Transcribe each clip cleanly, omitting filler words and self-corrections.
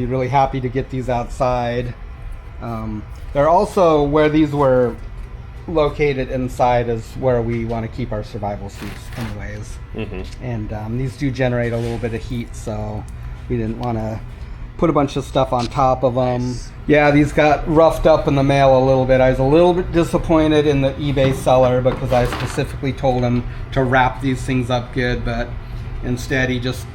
be really happy to get these outside. They're also, where these were located inside, is where we want to keep our survival suits anyways. And these do generate a little bit of heat, so we didn't want to put a bunch of stuff on top of them. Nice. Yeah, these got roughed up in the mail a little bit. I was a little bit disappointed in the eBay seller because I specifically told him to wrap these things up good, but instead he just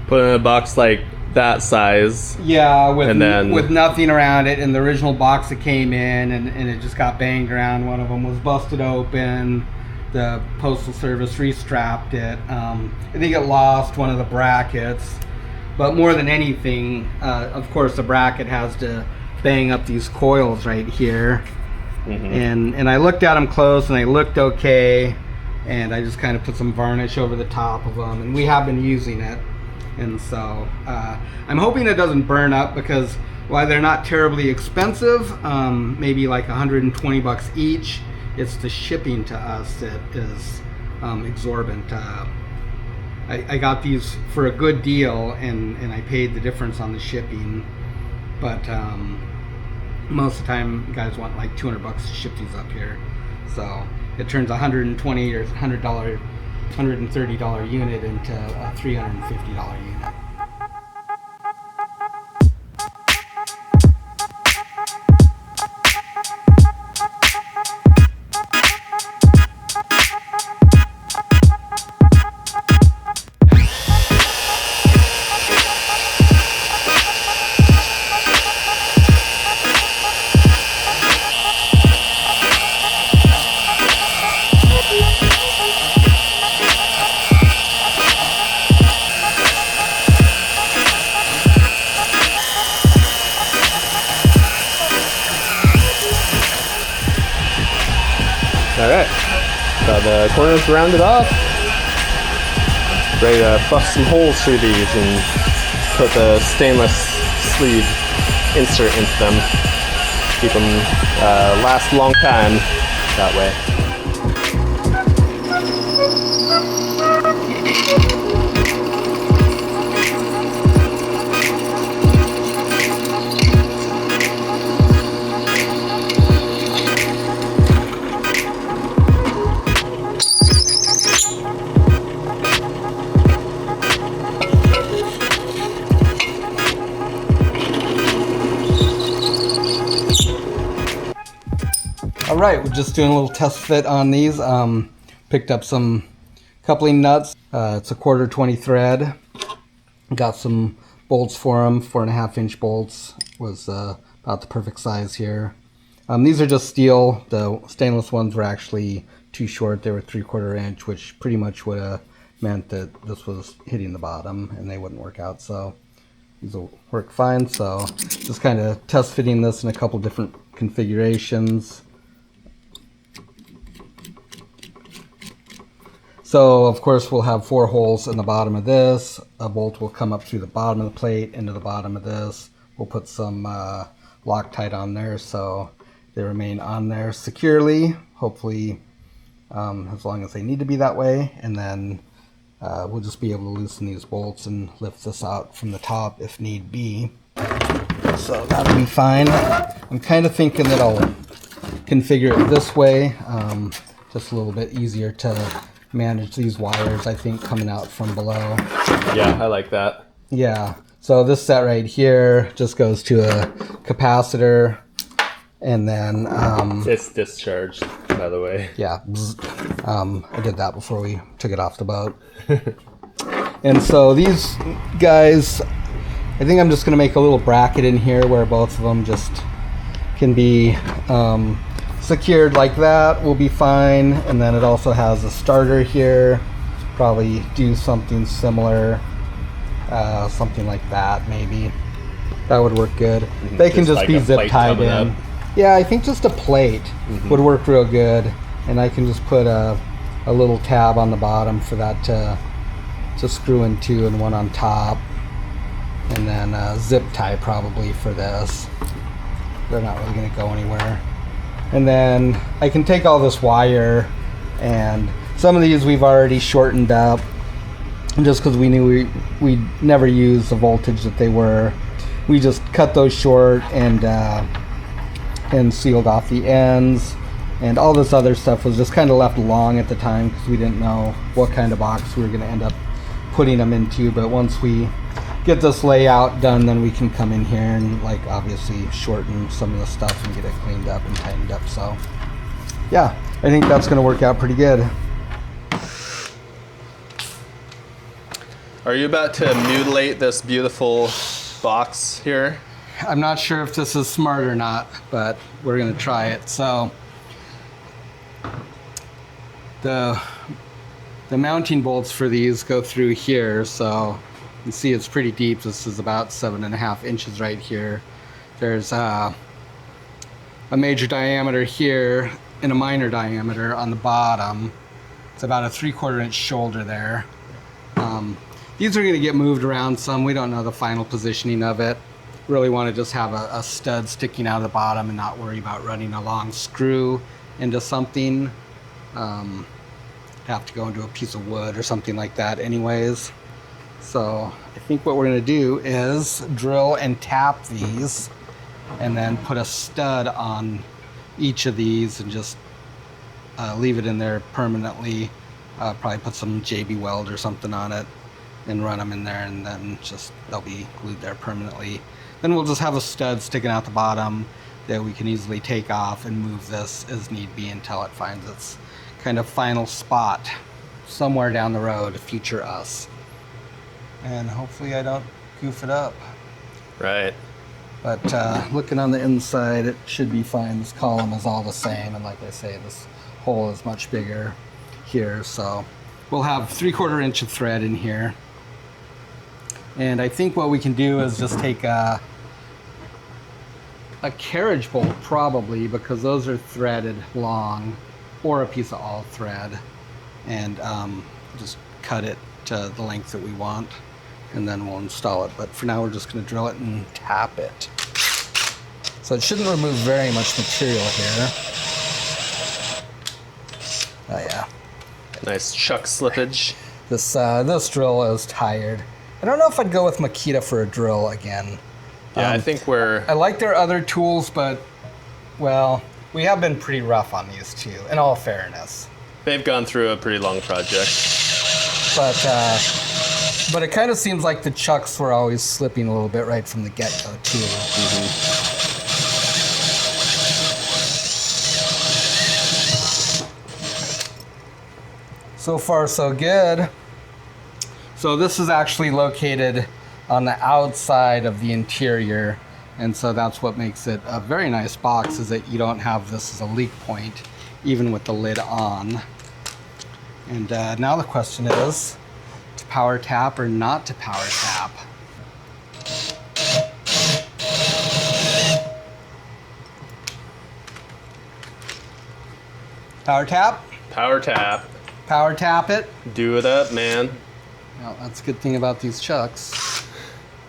put it in a box like that size. Yeah, with nothing around it. In the original box it came in, and it just got banged around. One of them was busted open. The Postal Service restrapped it. I think it lost one of the brackets. But more than anything, of course, the bracket has to bang up these coils right here. And I looked at them close, and they looked okay. And I just kind of put some varnish over the top of them, and we have been using it. And so I'm hoping it doesn't burn up, because while they're not terribly expensive, maybe like 120 bucks each, it's the shipping to us that is exorbitant. I got these for a good deal, and I paid the difference on the shipping, but most of the time guys want like 200 bucks to ship these up here, so it turns $120 or $130 unit into a $350 unit. Alright, got the corners rounded off. Ready to bust some holes through these and put the stainless sleeve insert into them. Keep them last a long time that way. All right, we're just doing a little test fit on these. Picked up some coupling nuts. It's a 1/4 20 thread. Got some bolts for them, 4.5 inch bolts. Was about the perfect size here. These are just steel. The stainless ones were actually too short. They were 3/4 inch, which pretty much would have meant that this was hitting the bottom and they wouldn't work out. So these will work fine. So just kind of test fitting this in a couple different configurations. So of course we'll have 4 holes in the bottom of this. A bolt will come up through the bottom of the plate into the bottom of this. We'll put some Loctite on there so they remain on there securely, hopefully as long as they need to be that way. And then we'll just be able to loosen these bolts and lift this out from the top if need be. So that'll be fine. I'm kind of thinking that I'll configure it this way, just a little bit easier to manage these wires, I think, coming out from below. Yeah, I like that. Yeah, so this set right here just goes to a capacitor, and then it's discharged, by the way. Yeah, I did that before we took it off the boat. And so these guys, I think I'm just going to make a little bracket in here where both of them just can be secured like that. Will be fine. And then it also has a starter here. Probably do something similar, something like that maybe. That would work good. They can just like be zip tied in. Yeah, I think just a plate would work real good. And I can just put a little tab on the bottom for that to screw into, and one on top. And then a zip tie probably for this. They're not really going to go anywhere. And then I can take all this wire, and some of these we've already shortened up. just because we knew we never used the voltage that they were. We just cut those short and sealed off the ends, and all this other stuff was just kind of left long at the time because we didn't know what kind of box we were going to end up putting them into. But once we get this layout done, then we can come in here and like obviously shorten some of the stuff and get it cleaned up and tightened up. So yeah, I think that's going to work out pretty good. Are you about to mutilate this beautiful box here? I'm not sure if this is smart or not, but we're going to try it. So the mounting bolts for these go through here, so you can see it's pretty deep. This is about 7.5 inches right here. There's a major diameter here and a minor diameter on the bottom. It's about a 3/4 inch shoulder there. These are going to get moved around some. We don't know the final positioning of it. Really want to just have a stud sticking out of the bottom and not worry about running a long screw into something. Have to go into a piece of wood or something like that anyways. So I think what we're going to do is drill and tap these and then put a stud on each of these and just leave it in there permanently. Probably put some JB weld or something on it and run them in there, and then just they'll be glued there permanently. Then we'll just have a stud sticking out the bottom that we can easily take off and move this as need be until it finds its kind of final spot somewhere down the road, future us. And hopefully I don't goof it up. Right. But looking on the inside, it should be fine. This column is all the same, and like I say, this hole is much bigger here, so we'll have 3/4 inch of thread in here. And I think what we can do is just take a carriage bolt, probably, because those are threaded long, or a piece of all thread, and just cut it to the length that we want, and then we'll install it. But for now, we're just going to drill it and tap it. So it shouldn't remove very much material here. Oh yeah. Nice chuck slippage. This drill is tired. I don't know if I'd go with Makita for a drill again. Yeah, I think I like their other tools, but, well, we have been pretty rough on these too, in all fairness. They've gone through a pretty long project. But it kind of seems like the chucks were always slipping a little bit right from the get-go too. Mm-hmm. So far, so good. So this is actually located on the outside of the interior, and so that's what makes it a very nice box, is that you don't have this as a leak point, even with the lid on. And now the question is, to power tap or not to power tap? Power tap? Power tap. Power tap it. Do it up, man. Well, that's a good thing about these chucks.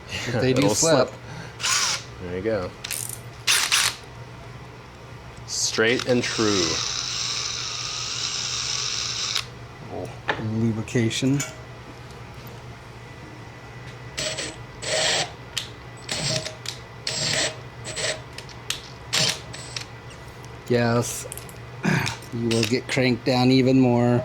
If they do It'll slip. There you go. Straight and true. Lubrication. Yes, you will get cranked down even more.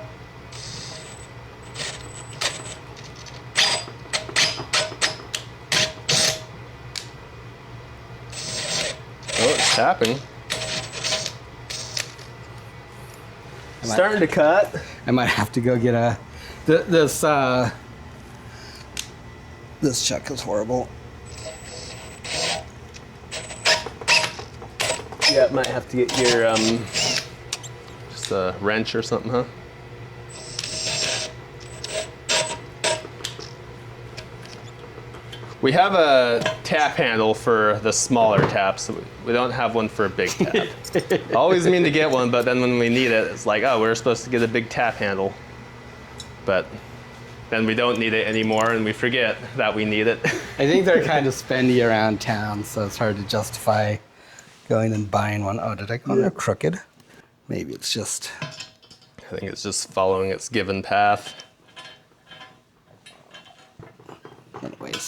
Oh, it's tapping. Starting to cut. I might have to go get this chuck is horrible. Yeah, might have to get your just a wrench or something, huh? We have a tap handle for the smaller taps. We don't have one for a big tap. Always mean to get one, but then when we need it, it's like, oh, we're supposed to get a big tap handle. But then we don't need it anymore, and we forget that we need it. I think they're kind of spendy around town, so it's hard to justify going and buying one. Oh, did I go there crooked? Maybe it's just... I think it's just following its given path.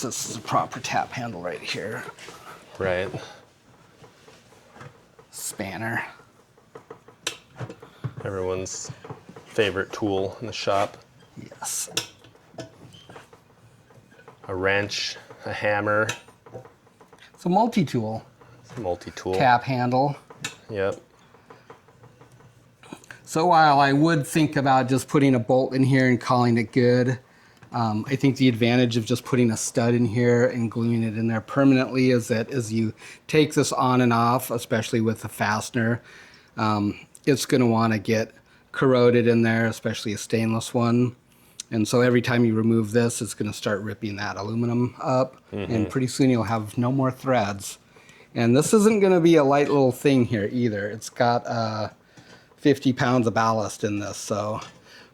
this is a proper tap handle right here. Right. Spanner. Everyone's favorite tool in the shop. Yes. A wrench, a hammer. It's a multi-tool. It's a multi-tool. Tap handle. Yep. So while I would think about just putting a bolt in here and calling it good, I think the advantage of just putting a stud in here and gluing it in there permanently is that as you take this on and off, especially with the fastener, it's going to want to get corroded in there, especially a stainless one. And so every time you remove this, it's going to start ripping that aluminum up, and pretty soon you'll have no more threads. And this isn't going to be a light little thing here either. It's got 50 pounds of ballast in this, so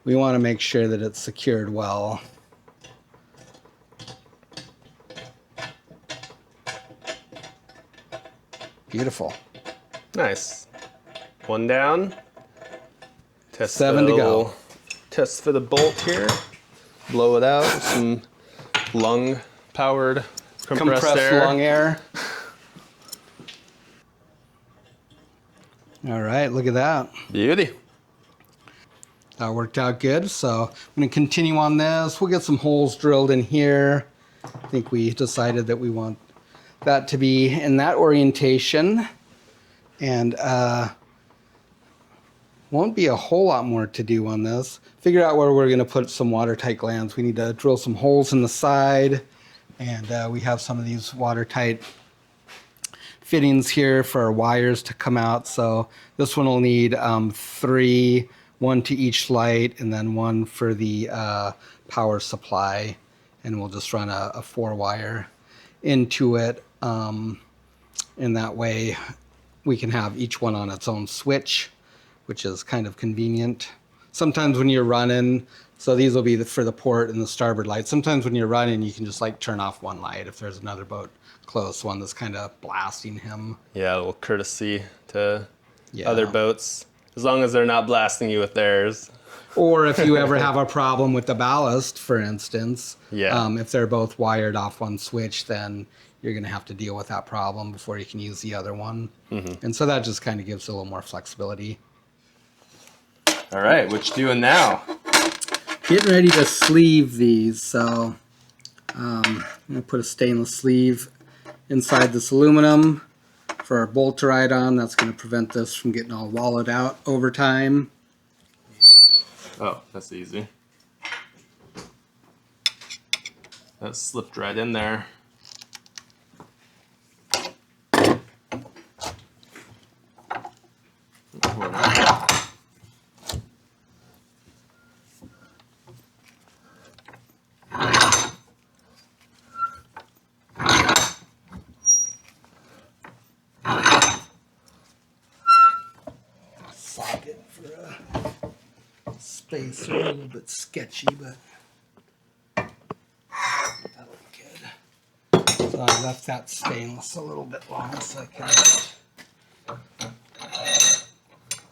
we want to make sure that it's secured well. Beautiful. Nice. One down. Test 7 to go. Test for the bolt here. Blow it out with some lung-powered compressed air. Lung air. All right, look at that. Beauty. That worked out good. So I'm going to continue on this. We'll get some holes drilled in here. I think we decided that we want that to be in that orientation. And won't be a whole lot more to do on this. Figure out where we're going to put some watertight glands. We need to drill some holes in the side. And we have some of these watertight fittings here for our wires to come out. So this one will need 3, 1 to each light, and then 1 for the power supply. And we'll just run a 4-wire into it. And that way we can have each one on its own switch, which is kind of convenient. Sometimes when you're running, so these will be for the port and the starboard light. Sometimes when you're running, you can just like turn off one light if there's another boat close, one that's kind of blasting him. Yeah, a little courtesy to other boats, as long as they're not blasting you with theirs. Or if you ever have a problem with the ballast, for instance, Yeah. If they're both wired off one switch, then you're going to have to deal with that problem before you can use the other one. And so that just kind of gives a little more flexibility. All right, what you doing now? Getting ready to sleeve these, so I'm going to put a stainless sleeve inside this aluminum for our bolt to ride on. That's going to prevent this from getting all wallowed out over time. Oh, that's easy. That slipped right in there. Socket for a spacer, a little bit sketchy, but that'll be good. So I left that stainless a little bit long so I can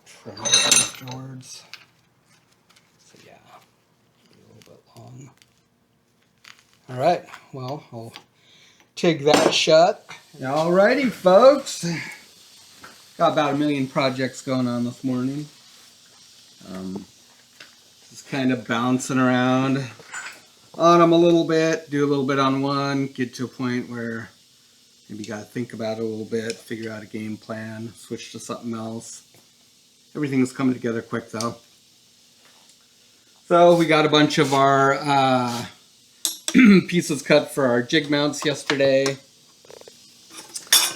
trim it afterwards. So yeah, a little bit long. All right, well, I'll take that shut. Alrighty, folks. Got about 1 million projects going on this morning. Just kind of bouncing around on them a little bit, do a little bit on one, get to a point where maybe you got to think about it a little bit, figure out a game plan, switch to something else. Everything's coming together quick though. So we got a bunch of our pieces cut for our jig mounts yesterday.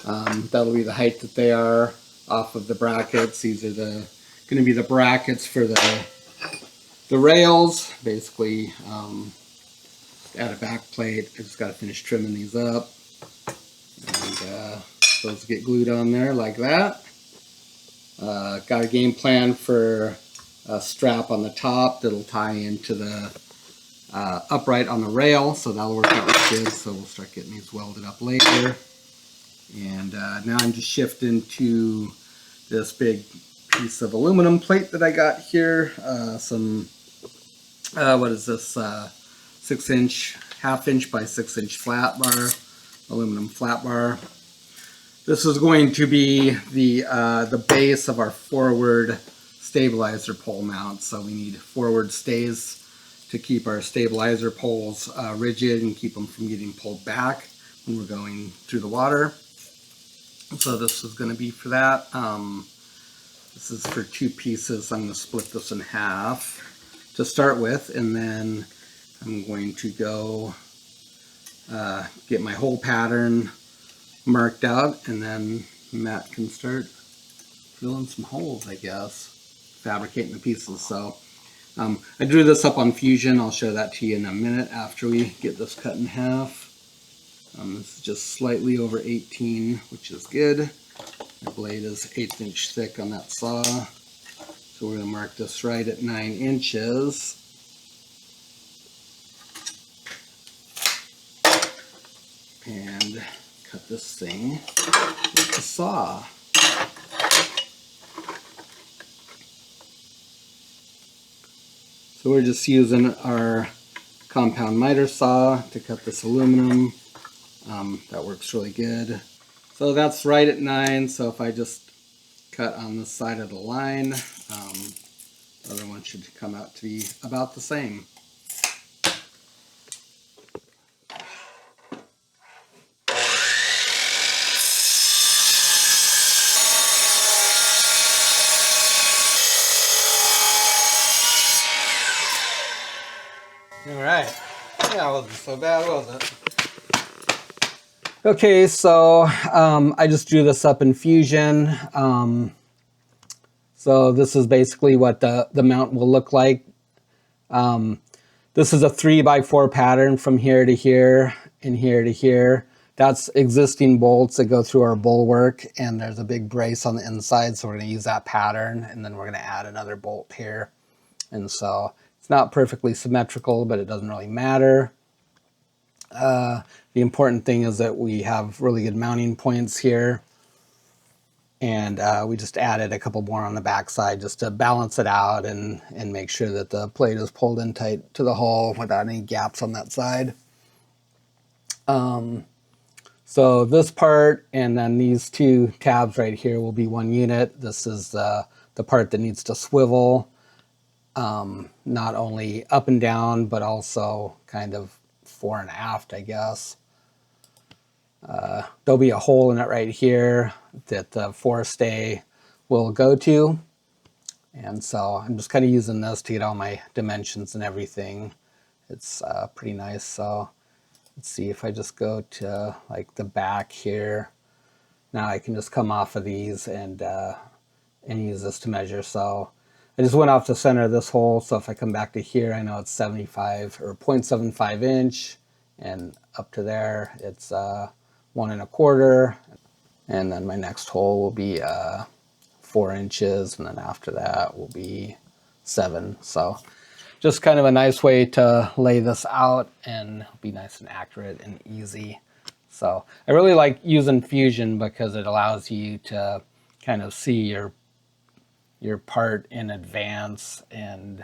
That'll be the height that they are off of the brackets. These are going to be the brackets for the rails. Basically, add a back plate. I just got to finish trimming these up, and those get glued on there like that. Got a game plan for a strap on the top that'll tie into the upright on the rail, so that'll work out really good. So we'll start getting these welded up later. And now I'm just shifting to this big piece of aluminum plate that I got here. What is this? 6-inch 1/2" by 6" flat bar, aluminum flat bar. This is going to be the base of our forward stabilizer pole mount. So we need forward stays to keep our stabilizer poles rigid and keep them from getting pulled back when we're going through the water. So this is going to be for that. This is for 2 pieces. I'm going to split this in half to start with, and then I'm going to go get my hole pattern marked out, and then Matt can start drilling some holes, I guess, fabricating the pieces. So I drew this up on Fusion. I'll show that to you in a minute after we get this cut in half. This is just slightly over 18, which is good. The blade is 1/8" thick on that saw. So we're going to mark this right at 9 inches. And cut this thing with the saw. So we're just using our compound miter saw to cut this aluminum. That works really good. So that's right at 9. So if I just cut on this side of the line, the other one should come out to be about the same. All right. Yeah, it wasn't so bad, was it? Okay, so I just drew this up in Fusion. So this is basically what the mount will look like. This is a 3x4 pattern from here to here and here to here. That's existing bolts that go through our bulwark, and there's a big brace on the inside, so we're going to use that pattern, and then we're going to add another bolt here. And so it's not perfectly symmetrical, but it doesn't really matter. The important thing is that we have really good mounting points here, and we just added a couple more on the back side just to balance it out and make sure that the plate is pulled in tight to the hull without any gaps on that side. So this part and then these 2 tabs right here will be 1 unit. This is the part that needs to swivel, not only up and down, but also kind of fore and aft, I guess. There'll be a hole in it right here that the Forestay will go to. And so I'm just kind of using this to get all my dimensions and everything. It's pretty nice. So let's see if I just go to like the back here. Now I can just come off of these and use this to measure. So I just went off the center of this hole. So if I come back to here, I know it's 75 or 0.75 inch, and up to there it's 1 1/4, and then my next hole will be 4 inches, and then after that will be 7. So just kind of a nice way to lay this out and be nice and accurate and easy. So I really like using Fusion because it allows you to kind of see your part in advance, and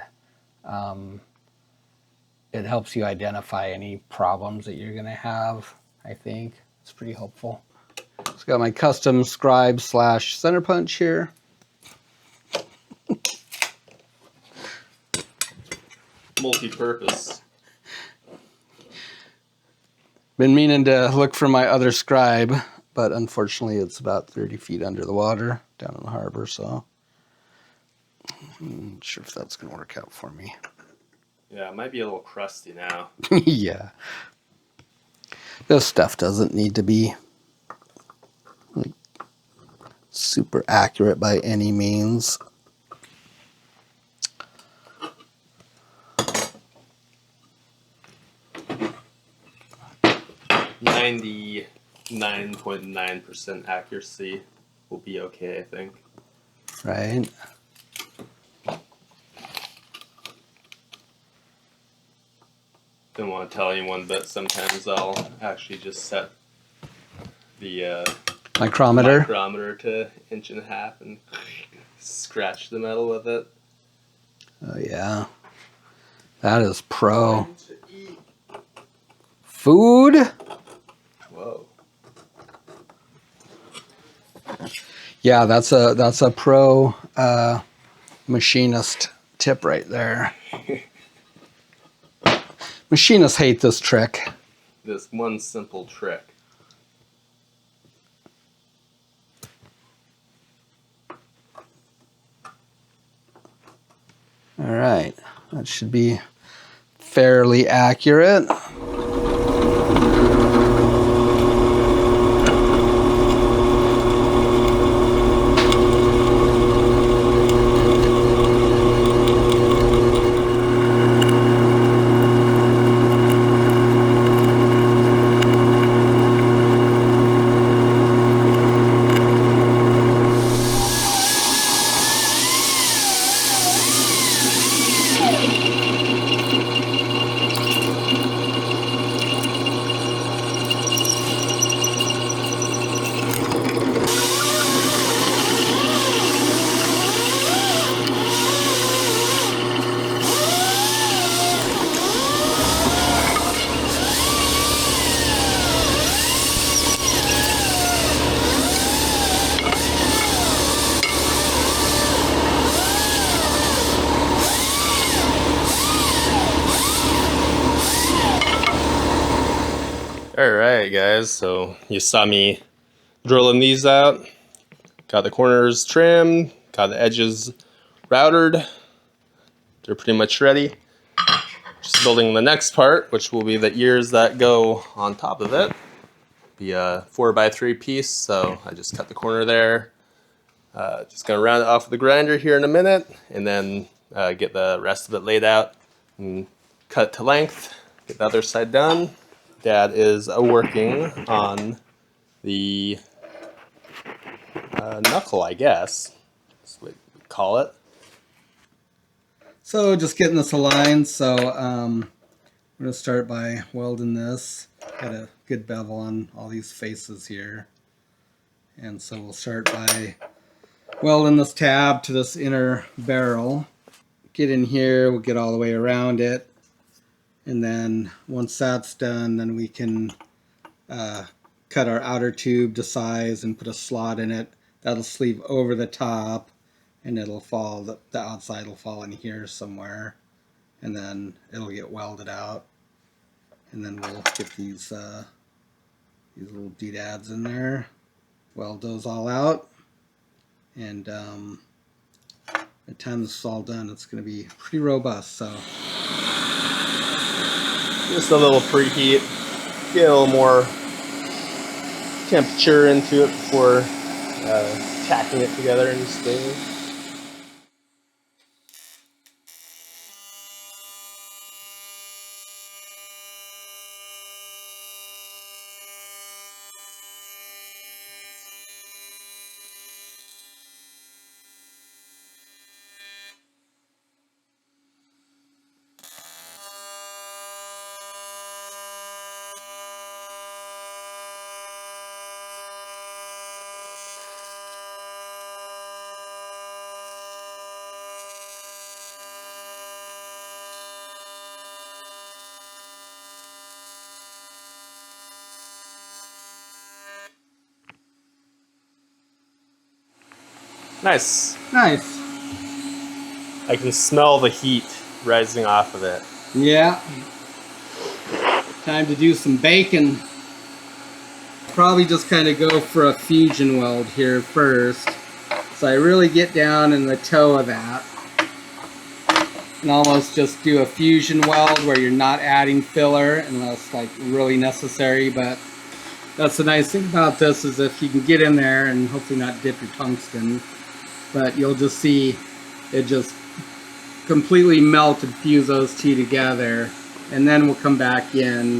it helps you identify any problems that you're going to have. I think it's pretty helpful. It's got my custom scribe / center punch here. Multi-purpose. Been meaning to look for my other scribe, but unfortunately it's about 30 feet under the water down in the harbor, so I'm not sure if that's going to work out for me. Yeah, it might be a little crusty now. Yeah. This stuff doesn't need to be like super accurate by any means. .9% accuracy will be okay, I think. Right. Don't want to tell anyone, but sometimes I'll actually just set the Micrometer to 1.5 inches and scratch the metal with it. Oh yeah, that is pro. food. Whoa. Yeah, that's a pro machinist tip right there. Machinists hate this trick. This one simple trick. All right, that should be fairly accurate. Alright guys, so you saw me drilling these out. Got the corners trimmed, got the edges routed. They're pretty much ready. Just building the next part, which will be the ears that go on top of it. Be a 4x3 piece, so I just cut the corner there. Just gonna round it off with the grinder here in a minute, and then get the rest of it laid out and cut it to length. Get the other side done. Dad is working on the knuckle, I guess. That's what we call it. So just getting this aligned. So I'm going to start by welding this. Got a good bevel on all these faces here. And so we'll start by welding this tab to this inner barrel. Get in here, we'll get all the way around it. And then once that's done, then we can cut our outer tube to size and put a slot in it. That'll sleeve over the top, and it'll fall, the outside will fall in here somewhere. And then it'll get welded out. And then we'll get these little doodads in there, weld those all out. And by the time this is all done, it's going to be pretty robust. So Just a little preheat, get a little more temperature into it before tacking it together and staying. Nice. nice. I can smell the heat rising off of it. Yeah. Time to do some baking. Probably just kind of go for a fusion weld here first. So I really get down in the toe of that. And almost just do a fusion weld where you're not adding filler unless like really necessary. But that's the nice thing about this, is if you can get in there and hopefully not dip your tungsten, but you'll just see it just completely melt and fuse those two together. And then we'll come back in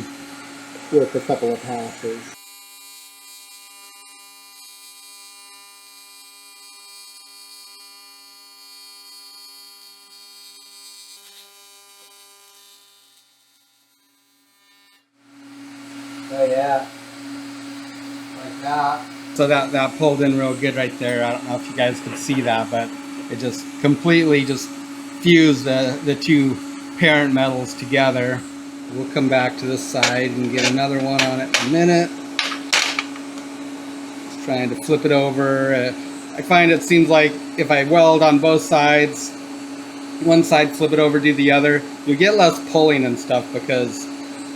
with a couple of passes. Oh yeah, like that. So that pulled in real good right there. I don't know if you guys could see that, but it just completely just fused the two parent metals together. We'll come back to this side and get another one on it in a minute. Just trying to flip it over. I find it seems like if I weld on both sides, one side, flip it over, do the other, you get less pulling and stuff, because,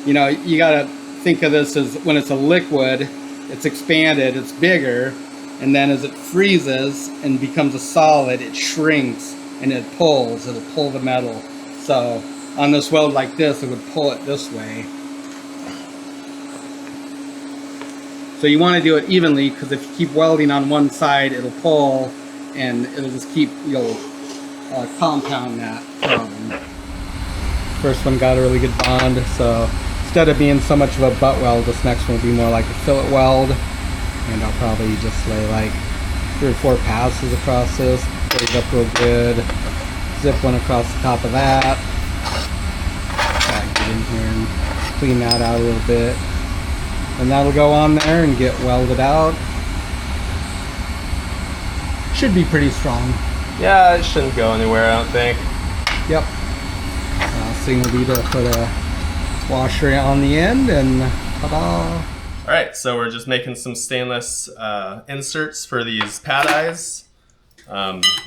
you know, you gotta think of this as when it's a liquid, it's expanded, it's bigger, and then as it freezes and becomes a solid, it shrinks and it pulls. It'll pull the metal. So on this weld like this, it would pull it this way. So you want to do it evenly, because if you keep welding on one side, it'll pull, and it'll just keep, you'll compound that problem. First one got a really good bond, so instead of being so much of a butt weld, this next one will be more like a fillet weld, and I'll probably just lay like 3 or 4 passes across this, put it up real good, zip one across the top of that, get in here and clean that out a little bit, and that'll go on there and get welded out. Should be pretty strong. Yeah, it shouldn't go anywhere, I don't think. Yep. Thing will be to put a washer on the end, and ta-da! All right, so we're just making some stainless inserts for these pad eyes.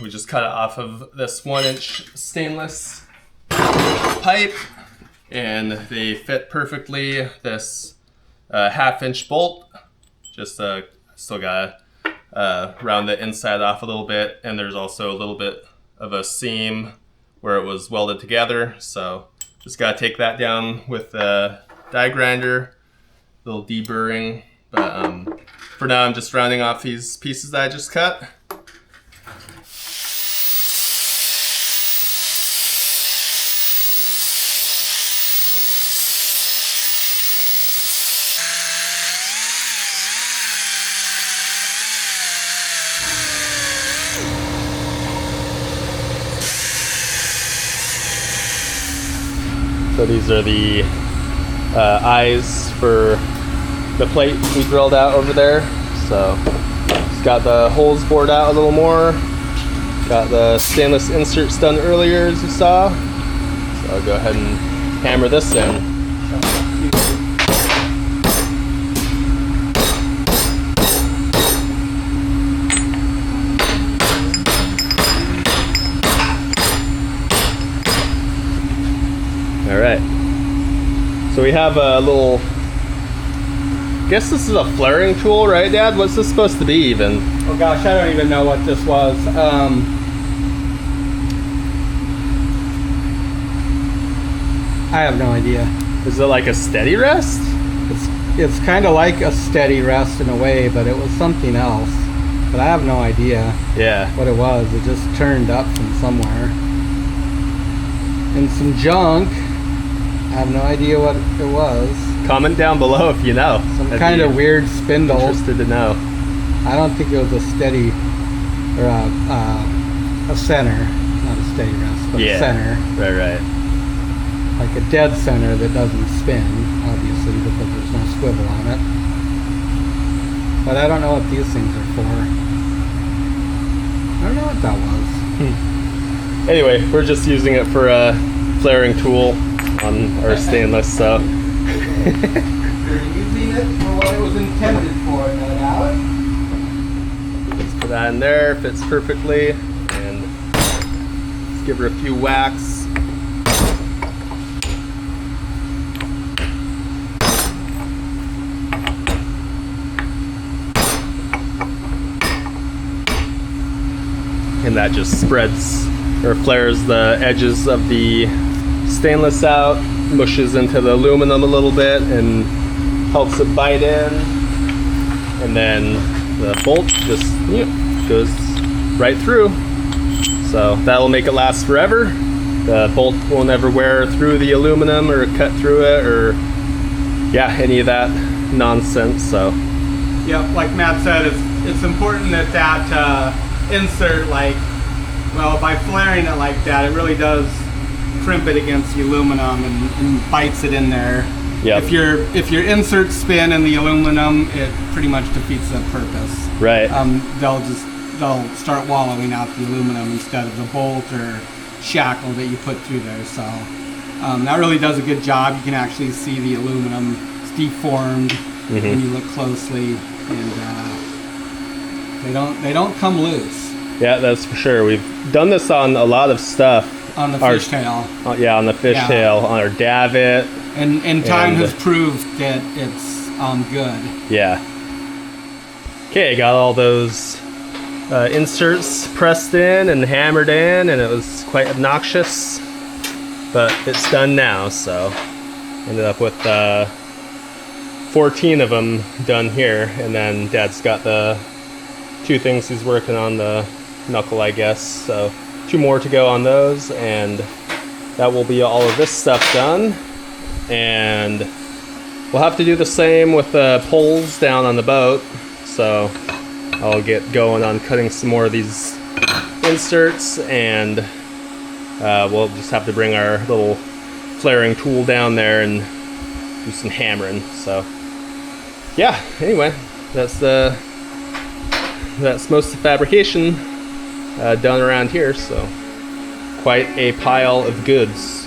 We just cut it off of this 1-inch stainless pipe, and they fit perfectly. This 1/2-inch bolt, just still gotta round the inside off a little bit, and there's also a little bit of a seam where it was welded together, so just gotta take that down with the die grinder, little deburring. But for now, I'm just rounding off these pieces that I just cut. So these are the eyes for the plate we drilled out over there. So just got the holes bored out a little more. Got the stainless inserts done earlier, as you saw. So I'll go ahead and hammer this in. All right, so we have a little, I guess this is a flaring tool, right, Dad? What's this supposed to be even? Oh gosh, I don't even know what this was. I have no idea. Is it like a steady rest? It's kind of like a steady rest in a way, but it was something else. But I have no idea what it was. It just turned up from somewhere. And some junk. I have no idea what it was. Comment down below if you know. Some kind of weird spindle. Interested to know. I don't think it was a steady, or a center. Not a steady rest, but a center. Right. Like a dead center that doesn't spin, obviously, because there's no swivel on it. But I don't know what these things are for. I don't know what that was. Anyway, we're just using it for a flaring tool on our stainless, so. You're using it for what it was intended for, no doubt. Let's put that in there, fits perfectly, and let's give her a few whacks. And that just spreads or flares the edges of the stainless out, mushes into the aluminum a little bit and helps it bite in. And then the bolt just goes right through. So that'll make it last forever. The bolt will never wear through the aluminum or cut through it or any of that nonsense. So yeah, like Matt said, it's important that insert, by flaring it like that, it really does crimp it against the aluminum and bites it in there. Yep. If your inserts spin in the aluminum, it pretty much defeats the purpose. Right. They'll start wallowing out the aluminum instead of the bolt or shackle that you put through there. So That really does a good job. You can actually see the aluminum is deformed when you look closely, and they don't come loose. Yeah, that's for sure. We've done this on a lot of stuff. On the fishtail. Yeah, on the fishtail, on our davit. And time has proved that it's good. Yeah. Okay, got all those inserts pressed in and hammered in, and it was quite obnoxious, but it's done now. So ended up with 14 of them done here, and then Dad's got the 2 things he's working on, the Knuckle, I guess. So 2 more to go on those, and that will be all of this stuff done. And we'll have to do the same with the poles down on the boat. So I'll get going on cutting some more of these inserts, and we'll just have to bring our little flaring tool down there and do some hammering. So yeah, anyway, that's most of the fabrication done around here. So quite a pile of goods.